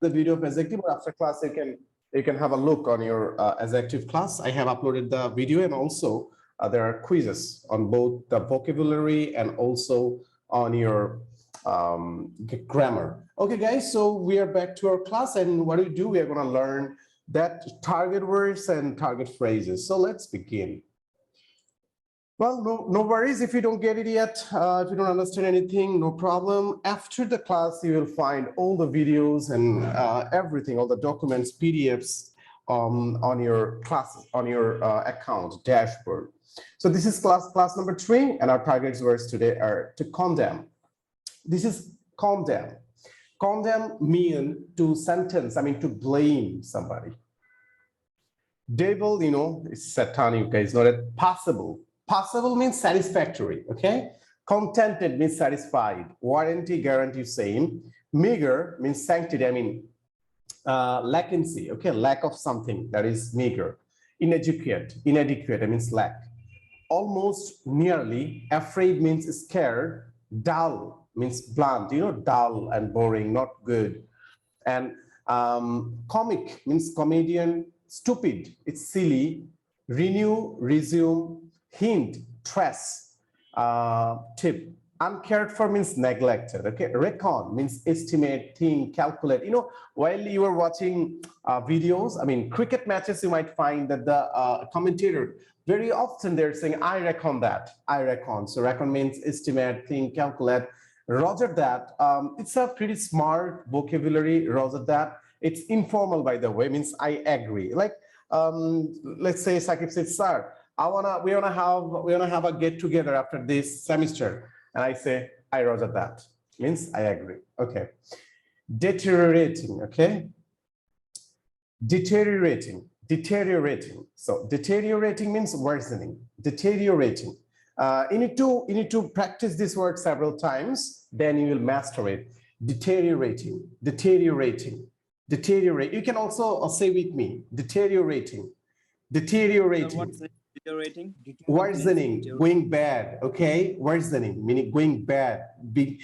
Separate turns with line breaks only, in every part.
the video of adjective, or after class you can have a look on your adjective class. I have uploaded the video, and also there are quizzes on both the vocabulary and also on your grammar. Okay, guys, so we are back to our class, and what do? We are going to learn that target words and target phrases. So let's begin. Well, no worries if you don't get it yet. If you don't understand anything, no problem. After the class, you will find all the videos and everything, all the documents, PDFs on your class, on your account dashboard. So this is class number 3, and our target words today are to condemn. This is condemn. Condemn mean to sentence, I mean to blame somebody. Devil, you know, is Satan, you guys know that. Possible. Possible means satisfactory, okay? Contented means satisfied. Warranty, guarantee, same. Meager means sanctity, I mean lacency, okay? Lack of something, that is meager. Inadequate, I means lack. Almost, nearly. Afraid means scared. Dull means blunt, you know, dull and boring, not good. And comic means comedian. Stupid, it's silly. Renew, resume. Hint, trace, tip. Uncared for means neglected, okay? Reckon means estimate, think, calculate. You know, while you are watching videos, I mean, cricket matches, you might find that the commentator, very often they're saying, I reckon that, I reckon. So reckon means estimate, think, calculate. Roger that, it's a pretty smart vocabulary, roger that. It's informal, by the way, means I agree. Like, let's say Sakib says, sir, we wanna have a get together after this semester, and I say I roger that, means I agree. Okay. Deteriorating, okay. Deteriorating. So deteriorating means worsening. Deteriorating. You need to practice this word several times, then you will master it. Deteriorating. Deteriorate. You can also say with me, deteriorating.
Deteriorating.
Worsening, going bad, okay? Worsening, meaning going bad, being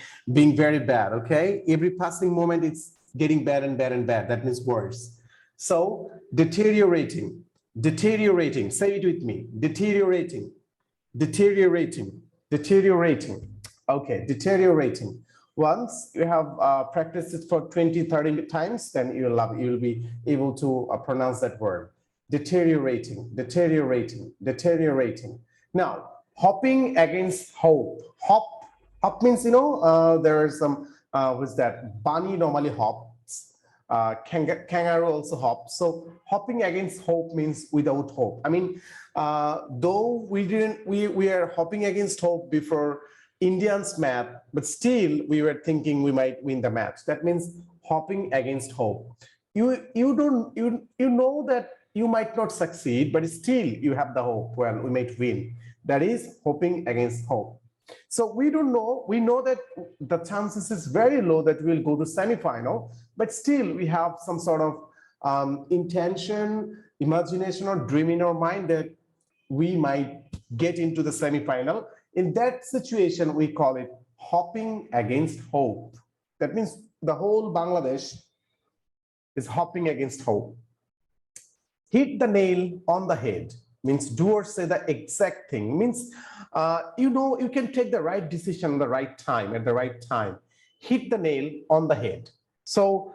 very bad, okay? Every passing moment, it's getting bad and bad and bad. That means worse. So deteriorating, say it with me, deteriorating. Okay, deteriorating. Once you have practiced it for 20-30 times, then you'll be able to pronounce that word. Deteriorating. Now, hopping against hope. Hop means, you know, there are some, what's that? Bunny normally hops. Kangaroo also hops. So hopping against hope means without hope. I mean, though we are hopping against hope before Indians match, but still we were thinking we might win the match. That means hopping against hope. You know that you might not succeed, but still you have the hope, well, we might win. That is hoping against hope. So we don't know, we know that the chances is very low that we'll go to semifinal, but still we have some sort of intention, imagination, or dream in our mind that we might get into the semifinal. In that situation, we call it hopping against hope. That means the whole Bangladesh is hopping against hope. Hit the nail on the head means do or say the exact thing, means you know, you can take the right decision at the right time, hit the nail on the head. So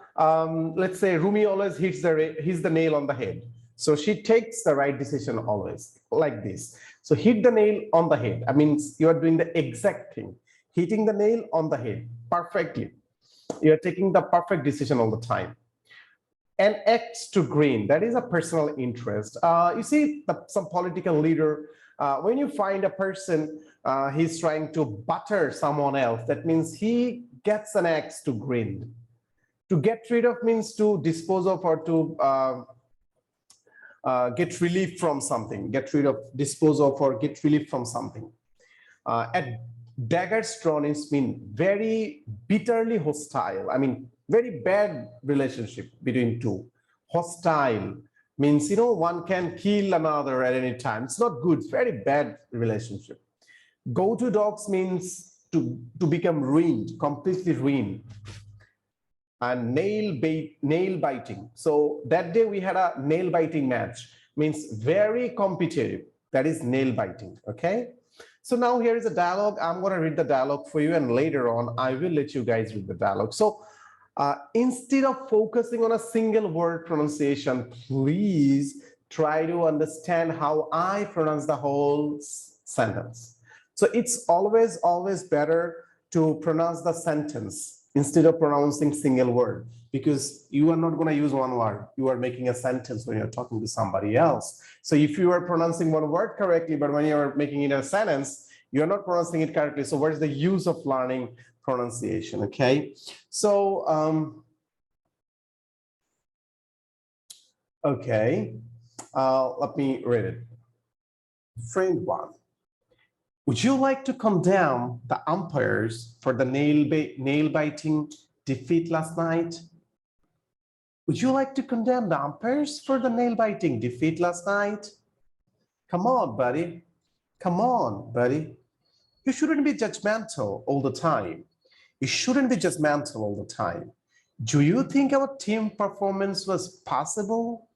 let's say Rumi always hits the nail on the head, so she takes the right decision always, like this. So hit the nail on the head, I mean you are doing the exact thing, hitting the nail on the head perfectly. You are taking the perfect decision all the time. An axe to grind, that is a personal interest. You see some political leader, when you find a person, he's trying to butter someone else, that means he gets an axe to grind. To get rid of means to dispose of, or to get relief from something, dispose of or get relief from something. At daggers drawn is mean very bitterly hostile, I mean very bad relationship between two. Hostile means, you know, one can kill another at any time. It's not good, very bad relationship. Go to dogs means to become ruined, completely ruined. and nail biting. So that day we had a nail biting match, means very competitive. That is nail biting. Okay. So now here is a dialogue. I'm going to read the dialogue for you, and later on I will let you guys read the dialogue. So instead of focusing on a single word pronunciation, please try to understand how I pronounce the whole sentence. So it's always better to pronounce the sentence instead of pronouncing single word, because you are not going to use one word. You are making a sentence when you're talking to somebody else. So if you are pronouncing one word correctly, but when you're making it a sentence, you're not pronouncing it correctly. So where's the use of learning pronunciation? Okay. So, okay. Let me read it. Friend one. Would you like to condemn the umpires for the nail-biting defeat last night? Would you like to condemn the umpires for the nail-biting defeat last night? Come on, buddy. Come on, buddy. You shouldn't be judgmental all the time. You shouldn't be judgmental all the time. Do you think our team performance was possible?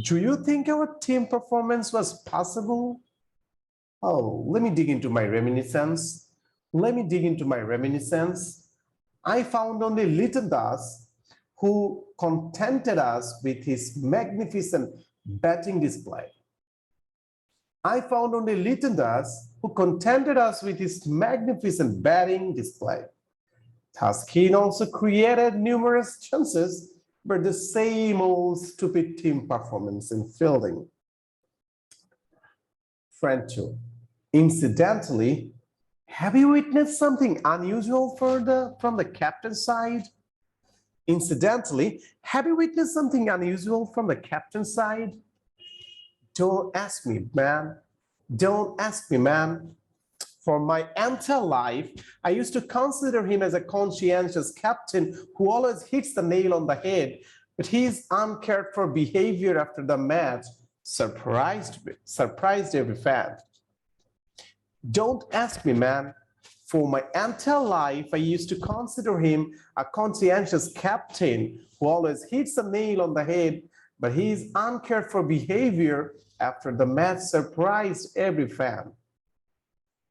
Do you think our team performance was possible? Oh, let me dig into my reminiscence. Let me dig into my reminiscence. I found only Little Das, who contented us with his magnificent batting display. I found only Little Das, who contented us with his magnificent batting display. Taskin also created numerous chances, but the same old stupid team performance in fielding. Friend two. Incidentally, have you witnessed something unusual from the captain's side? Incidentally, have you witnessed something unusual from the captain's side? Don't ask me, man. Don't ask me, man. For my entire life, I used to consider him as a conscientious captain who always hits the nail on the head, but his uncared for behavior after the match surprised every fan. Don't ask me, man. For my entire life, I used to consider him a conscientious captain who always hits a nail on the head, but his uncared for behavior after the match surprised every fan.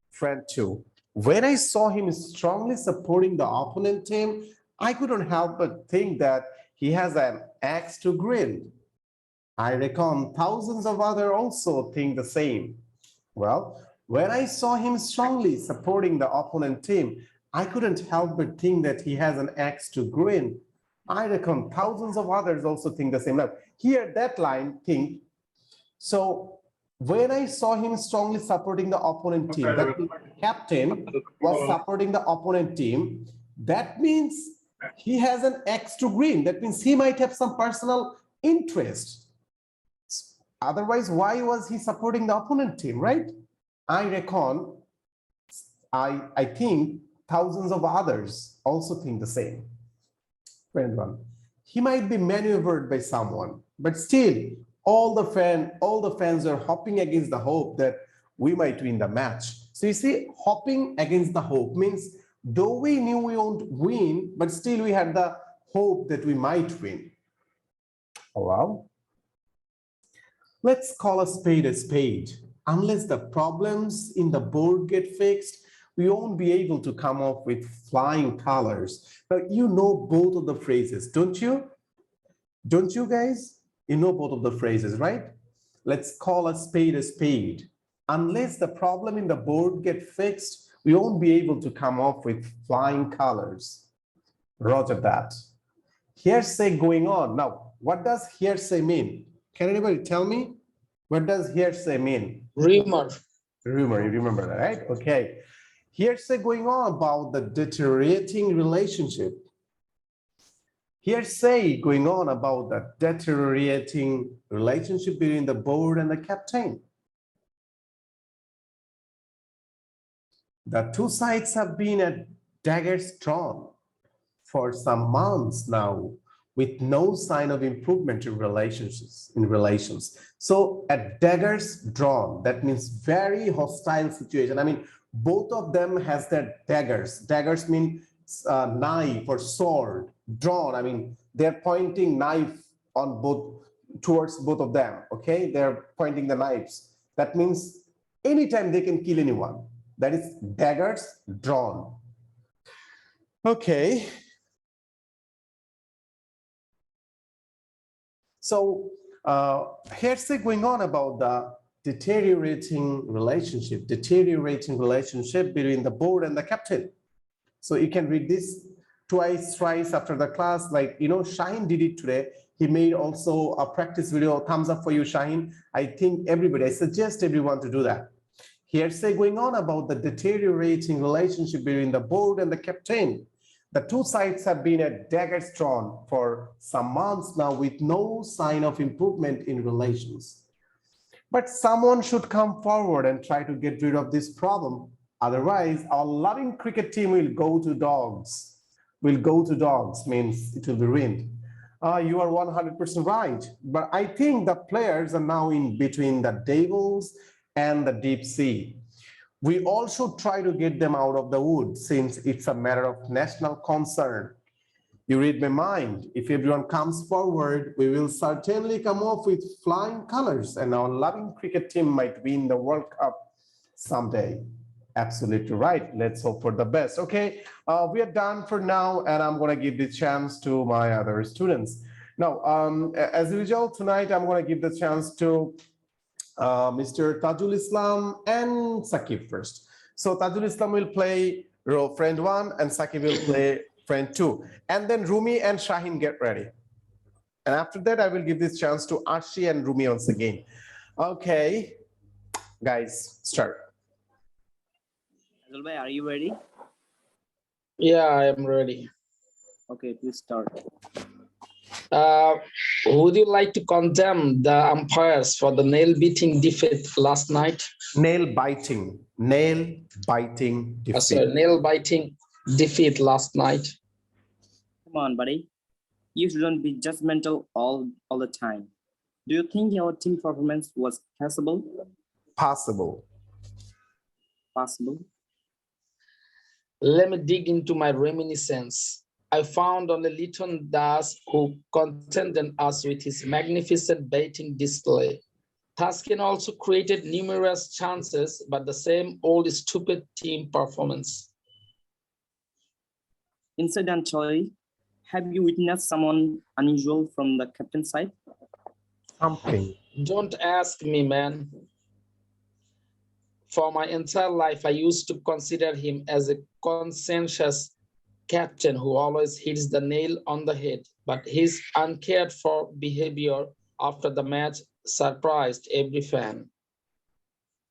Friend two. When I saw him strongly supporting the opponent team, I couldn't help but think that he has an axe to grind. I reckon thousands of others also think the same. Well, when I saw him strongly supporting the opponent team, I couldn't help but think that he has an axe to grind. I reckon thousands of others also think the same. Now, here that line, think. So when I saw him strongly supporting the opponent team, that means the captain was supporting the opponent team. That means he has an axe to grind. That means he might have some personal interest. Otherwise, why was he supporting the opponent team, right? I reckon, I think thousands of others also think the same. Friend one, he might be maneuvered by someone, but still, all the fans are hopping against the hope that we might win the match. So you see, hopping against the hope means though we knew we won't win, but still we had the hope that we might win. Oh, wow. Let's call a spade a spade. Unless the problems in the board get fixed, we won't be able to come up with flying colors. But you know both of the phrases, don't you? Don't you guys? You know both of the phrases, right? Let's call a spade a spade. Unless the problem in the board get fixed, we won't be able to come up with flying colors. Roger that. Hearsay going on. Now, what does hearsay mean? Can anybody tell me? What does hearsay mean?
Rumor.
Rumor, you remember that, right? Okay. Hearsay going on about the deteriorating relationship. Hearsay going on about the deteriorating relationship between the board and the captain. The two sides have been at daggers drawn for some months now, with no sign of improvement in relations. So at daggers drawn, that means very hostile situation. I mean, both of them has their daggers. Daggers mean knife or sword. drawn. I mean, they're pointing knife on towards both of them. Okay, they're pointing the knives. That means anytime they can kill anyone. That is daggers drawn. Okay. So here's the going on about the deteriorating relationship between the board and the captain. So you can read this twice, thrice after the class. Like, you know, Shaheen did it today. He made also a practice video. Thumbs up for you, Shaheen. I think everybody, I suggest everyone to do that. Here's the going on about the deteriorating relationship between the board and the captain. The two sides have been at daggers drawn for some months now with no sign of improvement in relations. But someone should come forward and try to get rid of this problem. Otherwise, our loving cricket team will go to dogs. Will go to dogs means it will be ruined. You are 100% right. But I think the players are now in between the devils and the deep sea. We all should try to get them out of the wood since it's a matter of national concern. You read my mind. If everyone comes forward, we will certainly come off with flying colors and our loving cricket team might win the World Cup someday. Absolutely right. Let's hope for the best. Okay, we are done for now and I'm going to give the chance to my other students. Now, as usual, tonight I'm going to give the chance to Mr. Tajul Islam and Sakib first. So Tajul Islam will play friend 1 and Sakib will play friend 2. And then Rumi and Shaheen get ready. And after that, I will give this chance to Arshi and Rumi once again. Okay, guys, start.
Azul bhai, are you ready?
Yeah, I am ready.
Okay, please start.
Would you like to condemn the umpires for the nail-biting defeat last night?
Nail-biting defeat.
Sorry, nail-biting defeat last night.
Come on, buddy. You shouldn't be judgmental all the time. Do you think our team performance was passable?
Possible.
Let me dig into my reminiscence. I found only Litton Das who contented us with his magnificent batting display. Thaksin also created numerous chances, but the same old stupid team performance.
Incidentally, have you witnessed someone unusual from the captain's side?
Something.
Don't ask me, man. For my entire life, I used to consider him as a conscientious captain who always hits the nail on the head, but his uncared for behavior after the match surprised every fan.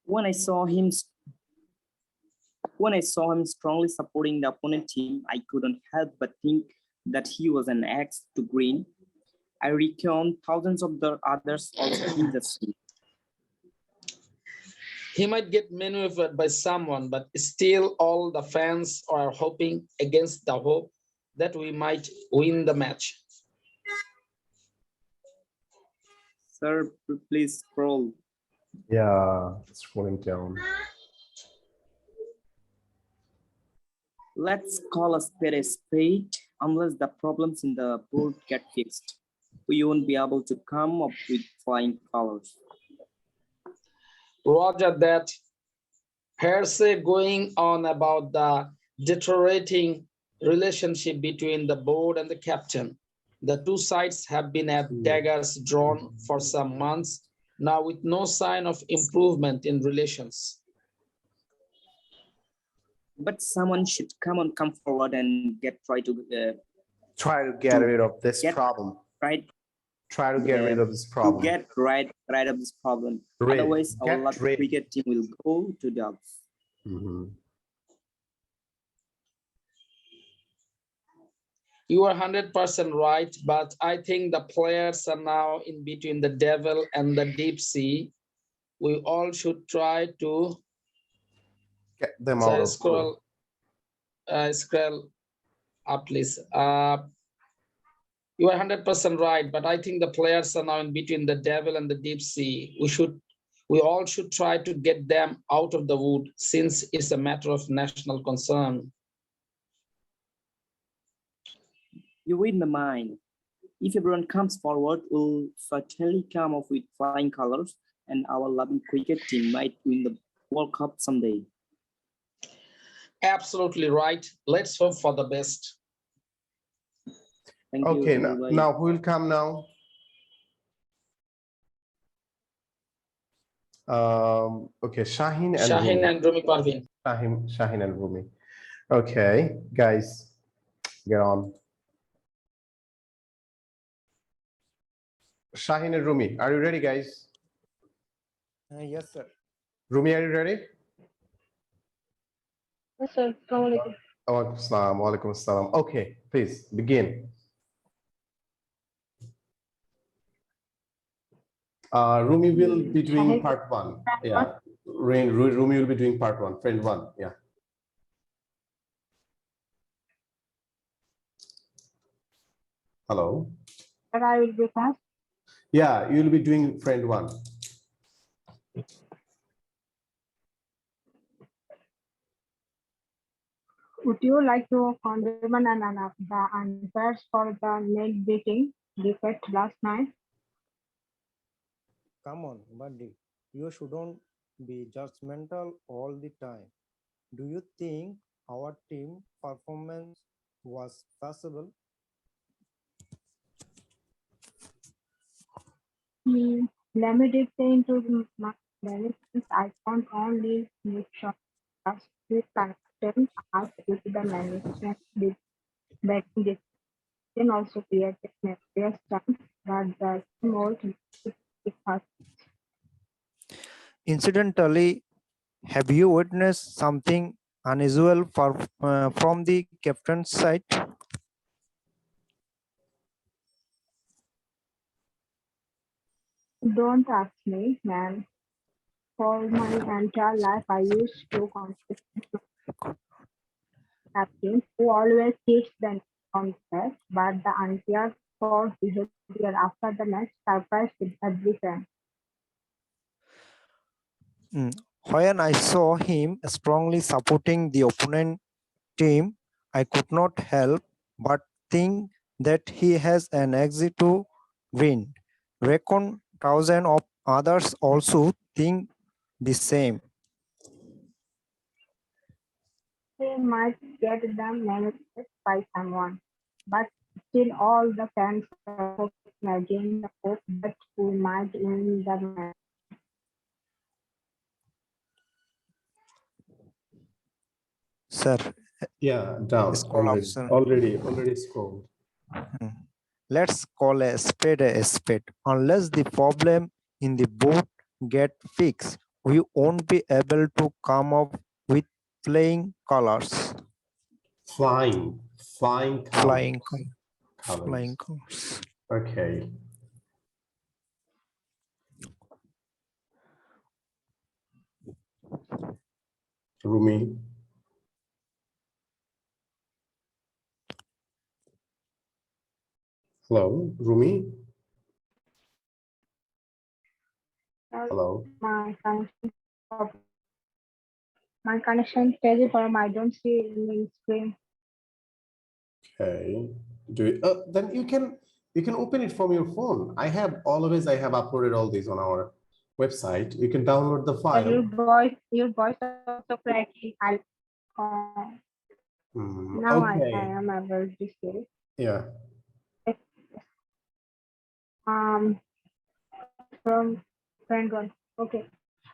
When I saw him strongly supporting the opponent team, I couldn't help but think that he was an axe to grind. I reckon thousands of the others also think the same.
He might get maneuvered by someone, but still all the fans are hoping against the hope that we might win the match.
Sir, please scroll.
Yeah, scrolling down.
Let's call a spade. Unless the problems in the board get fixed, we won't be able to come up with flying colors.
Roger that. Hearsay going on about the deteriorating relationship between the board and the captain. The two sides have been at daggers drawn for some months now with no sign of improvement in relations.
But someone should come forward and try to
get rid of this problem.
Right.
Try to get rid of this problem.
To get rid of this problem. Otherwise, our lucky cricket team will go to dogs.
You are 100% right, but I think the players are now in between the devil and the deep sea. We all should try to
get them out of
scroll up, please. You are 100% right, but I think the players are now in between the devil and the deep sea. We all should try to get them out of the wood since it's a matter of national concern.
You read my mind. If everyone comes forward, we'll certainly come up with flying colors, and our loving cricket team might win the World Cup someday.
Absolutely right. Let's hope for the best.
Thank
Okay,
you.
now,
Bye.
now who will come now? Okay, Shaheen and
Shaheen
Rumi.
and Rumi Parveen.
Shaheen and Rumi. Okay, guys, get on. Shaheen and Rumi, are you ready, guys?
Yes, sir.
Rumi, are you ready?
Yes, sir. Assalamualaikum.
Walaikum assalam, walaikum assalam. Okay, please begin. Rumi will be doing
Shaheen.
part one. Yeah, Rumi will be doing part one, friend one. Yeah. Hello.
But I will be fast.
Yeah, you will be doing friend one.
Would you like to condemn the umpires for the net beating defect last night?
Come on, buddy. You shouldn't be judgmental all the time. Do you think our team performance was possible?
Let me dig into my benefits. I found only make sure that we connected us with the management with betting this can also create a serious chance that the team will it has.
Incidentally, have you witnessed something unusual from the captain's side?
Don't ask me, man. For my entire life, I used to compete with captain who always keeps the contest, but the umpire for behavior after the match surprised with every fan.
Mm. When I saw him strongly supporting the opponent team, I could not help but think that he has an exit to win. Reckon thousands of others also think the same.
He might get them managed by someone, but still all the fans are hoping against the hope that we might win the match.
Sir,
Yeah, down
scroll up,
already.
sir.
Already scrolled.
Let's call a spade a spade. Unless the problem in the boat get fixed, we won't be able to come up with flying colors.
Flying colors.
Flying
Colors.
colors.
Okay. Rumi. Hello, Rumi. Hello.
My connection, my connection steady from I don't see any screen.
Okay. Then you can open it from your phone. I have uploaded all these on our website. You can download the
And
file.
your voice also cracking. Now I
Okay.
am able to see.
Yeah.
From friend one. Okay.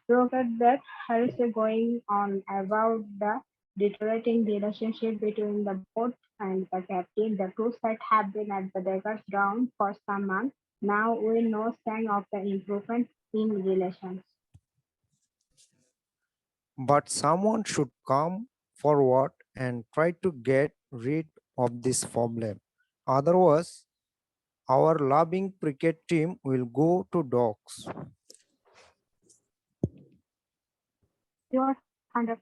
Look at that. Harris is going on about the deteriorating relationship between the boat and the captain. The two sides have been at the beggars ground for some months. Now we know sign of the improvement in relations.
But someone should come forward and try to get rid of this problem. Otherwise, our loving cricket team will go to dogs.
You're 100%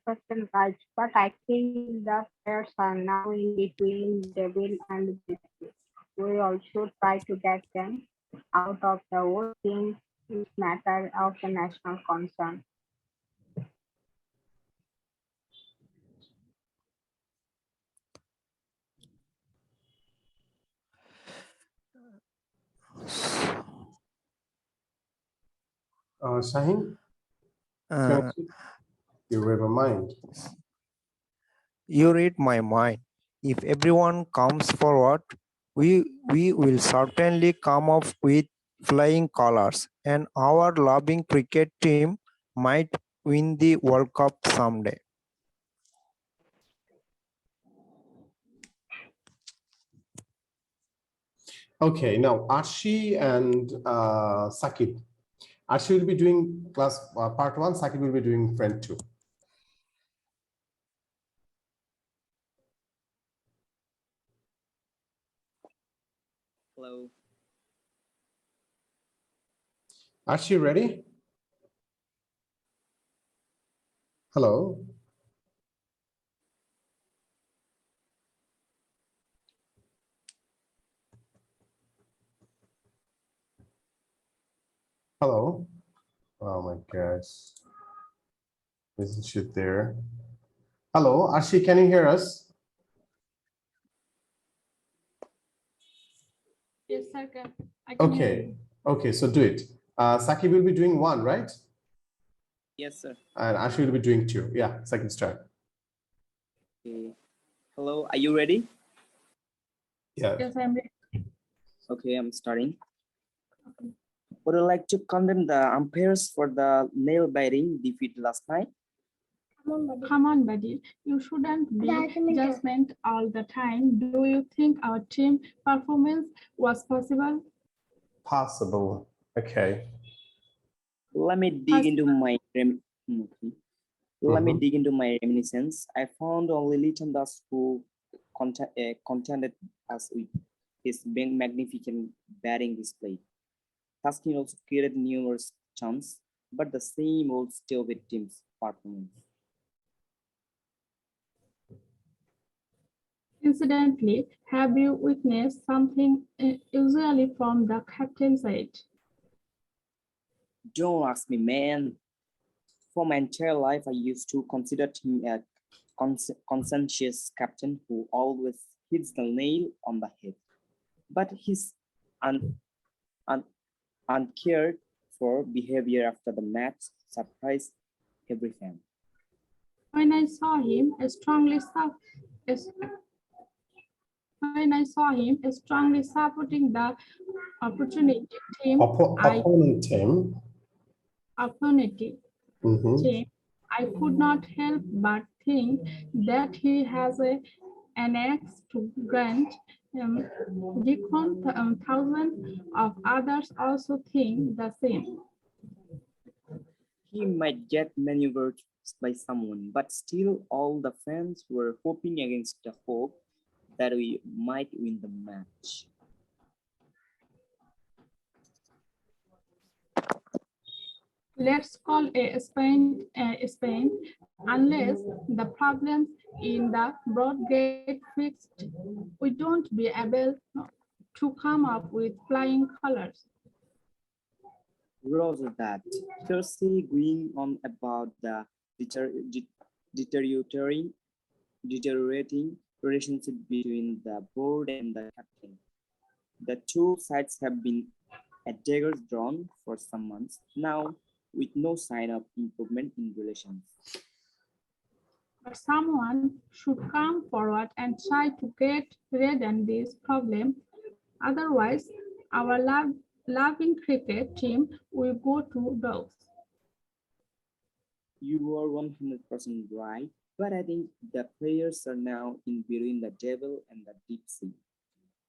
right, but I think the players are now in between devil and biscuit. We also try to get them out of the whole thing is matter of the national concern.
Shaheen,
Uh,
you read my mind.
you read my mind. If everyone comes forward, we will certainly come up with flying colors, and our loving cricket team might win the World Cup someday.
Okay, now Arshi and Sakib. Arshi will be doing class part 1, Sakib will be doing friend 2.
Hello.
Arshi, ready? Hello. Hello. Oh my gosh. Isn't she there? Hello, Arshi, can you hear us?
Yes, sir. I can hear
Okay.
you.
Okay, so do it. Sakib will be doing 1, right?
Yes, sir.
And Arshi will be doing 2. Yeah, second start.
Okay. Hello, are you ready?
Yeah.
Yes, I'm ready.
Okay, I'm starting. Would you like to condemn the umpires for the nail-biting defeat last night?
Come on, buddy. You shouldn't be judgment all the time. Do you think our team performance was possible?
Possible. Okay.
Let me dig into my Let me
Mhm.
dig into my reminiscence. I found only Liton Das who contended us with his magnificent batting display. Taskin also created numerous chances, but the same old stupid team's performance.
Incidentally, have you witnessed something usually from the captain's side?
Don't ask me, man. For my entire life, I used to consider him a conscientious captain who always hits the nail on the head. But his uncared for behavior after the match surprised every fan.
When I saw him supporting the opportunity team,
Opponent team.
opportunity
Mhm.
team, I could not help but think that he has an axe to grind. Thousands of others also think the same.
He might get maneuvered by someone, but still all the fans were hoping against the hope that we might win the match.
Let's call a Spain, unless the problems in the Broadgate fixed, we don't be able to come up with flying colors.
Roger that. Hearsay going on about the deteriorating relationship between the board and the captain. The two sides have been at daggers drawn for some months now, with no sign of improvement in relations.
But someone should come forward and try to get rid of this problem. Otherwise, our loving cricket team will go to dogs.
You are 100% right, but I think the players are now in between the devil and the deep sea.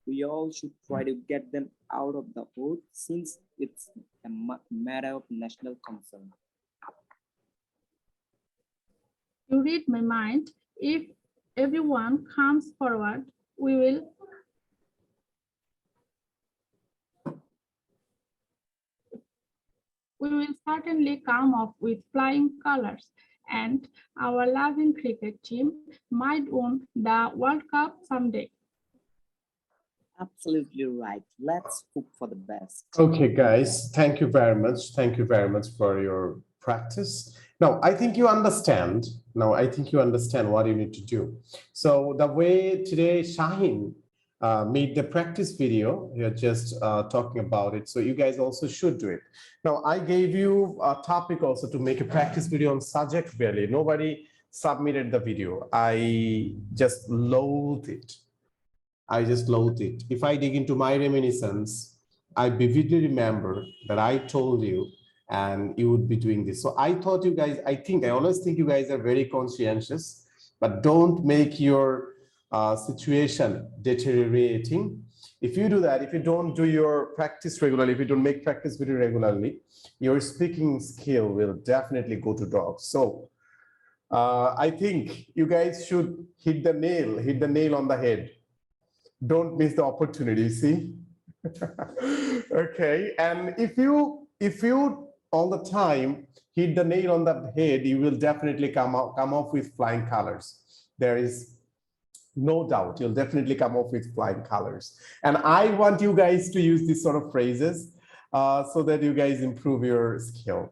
We all should try to get them out of the hole since it's a matter of national concern.
You read my mind. If everyone comes forward, we will certainly come up with flying colors, and our loving cricket team might win the World Cup someday.
Absolutely right. Let's hope for the best.
Okay, guys, thank you very much. Thank you very much for your practice. Now, I think you understand. Now, I think you understand what you need to do. So the way today Shaheen made the practice video. We are just talking about it. So you guys also should do it. Now, I gave you a topic also to make a practice video on subject barely. Nobody submitted the video. I just loathe it. I just loathe it. If I dig into my reminiscence, I vividly remember that I told you and you would be doing this. So I thought you guys, I always think you guys are very conscientious, but don't make your situation deteriorating. If you do that, if you don't do your practice regularly, if you don't make practice video regularly, your speaking skill will definitely go to dogs. So I think you guys should hit the nail on the head. Don't miss the opportunity, see? Okay, and if you all the time hit the nail on the head, you will definitely come off with flying colors. There is no doubt you'll definitely come off with flying colors. And I want you guys to use these sort of phrases so that you guys improve your skill.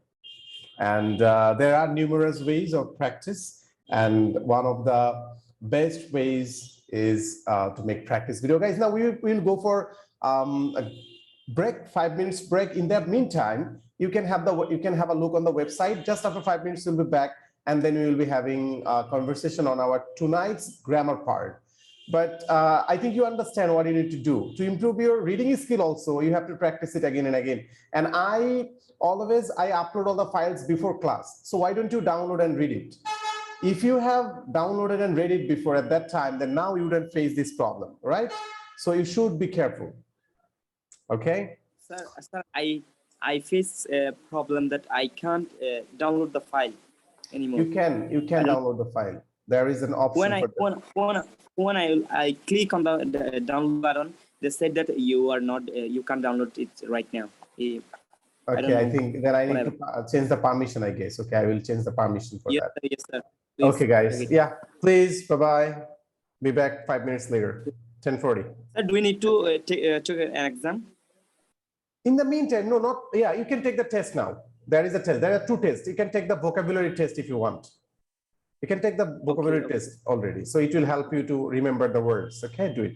And there are numerous ways of practice. And one of the best ways is to make practice video. Guys, now we'll go for a break, 5 minutes break. In that meantime, you can have a look on the website. Just after 5 minutes, we'll be back, and then we will be having a conversation on our tonight's grammar part. But I think you understand what you need to do to improve your reading skill. Also, you have to practice it again and again. And I upload all the files before class. So why don't you download and read it? If you have downloaded and read it before at that time, then now you wouldn't face this problem, right? So you should be careful. Okay.
Sir, I face a problem that I can't download the file anymore.
You can download the file. There is an option.
When I click on the download button, they said that you can't download it right now.
Okay, I think then I need to change the permission, I guess. Okay, I will change the permission for that.
Yes, sir. Please.
Okay, guys. Yeah, please. Bye-bye. Be back 5 minutes later, 10:40.
Sir, do we need to take an exam?
In the meantime, you can take the test now. There is a test. There are 2 tests. You can take the vocabulary test if you want. You can take the vocabulary test already. So it will help you to remember the words. Okay, do it.